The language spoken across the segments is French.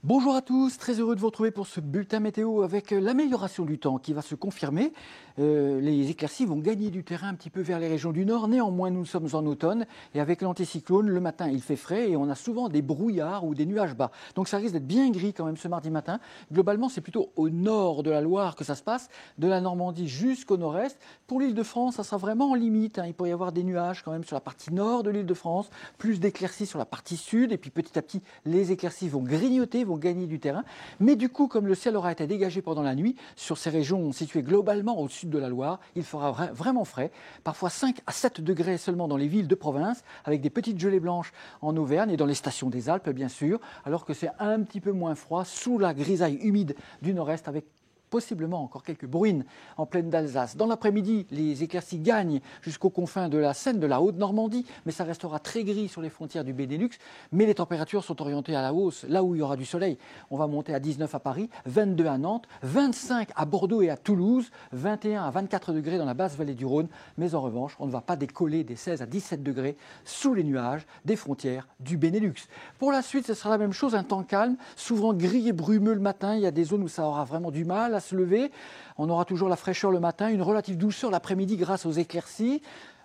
Bonjour à tous, très heureux de vous retrouver pour ce bulletin météo avec l'amélioration du temps qui va se confirmer. Les éclaircies vont gagner du terrain un petit peu vers les régions du nord. Néanmoins, nous sommes en automne et avec l'anticyclone, le matin, il fait frais et on a souvent des brouillards ou des nuages bas. Donc ça risque d'être bien gris quand même ce mardi matin. Globalement, c'est plutôt au nord de la Loire que ça se passe, de la Normandie jusqu'au nord-est. Pour l'Île-de-France, ça sera vraiment en limite. Il pourrait y avoir des nuages quand même sur la partie nord de l'Île-de-France, plus d'éclaircies sur la partie sud et puis petit à petit, les éclaircies vont grignoter, vont gagner du terrain. Mais du coup, comme le ciel aura été dégagé pendant la nuit, sur ces régions situées globalement au sud de la Loire, il fera vraiment frais, parfois 5 à 7 degrés seulement dans les villes de province, avec des petites gelées blanches en Auvergne et dans les stations des Alpes, bien sûr, alors que c'est un petit peu moins froid sous la grisaille humide du nord-est avec possiblement encore quelques bruines en plaine d'Alsace. Dans l'après-midi, les éclaircies gagnent jusqu'aux confins de la Seine, de la Haute-Normandie, mais ça restera très gris sur les frontières du Benelux. Mais les températures sont orientées à la hausse, là où il y aura du soleil. On va monter à 19 à Paris, 22 à Nantes, 25 à Bordeaux et à Toulouse, 21 à 24 degrés dans la basse vallée du Rhône. Mais en revanche, on ne va pas décoller des 16 à 17 degrés sous les nuages des frontières du Benelux. Pour la suite, ce sera la même chose, un temps calme, souvent gris et brumeux le matin. Il y a des zones où ça aura vraiment du mal à se lever. On aura toujours la fraîcheur le matin, une relative douceur l'après-midi grâce aux éclaircies.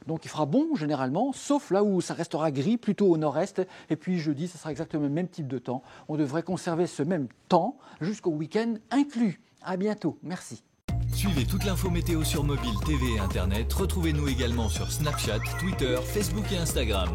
Donc il fera bon généralement, sauf là où ça restera gris, plutôt au nord-est. Et puis jeudi, ce sera exactement le même type de temps. On devrait conserver ce même temps jusqu'au week-end inclus. À bientôt, merci. Suivez toute l'info météo sur mobile, TV et Internet. Retrouvez-nous également sur Snapchat, Twitter, Facebook et Instagram.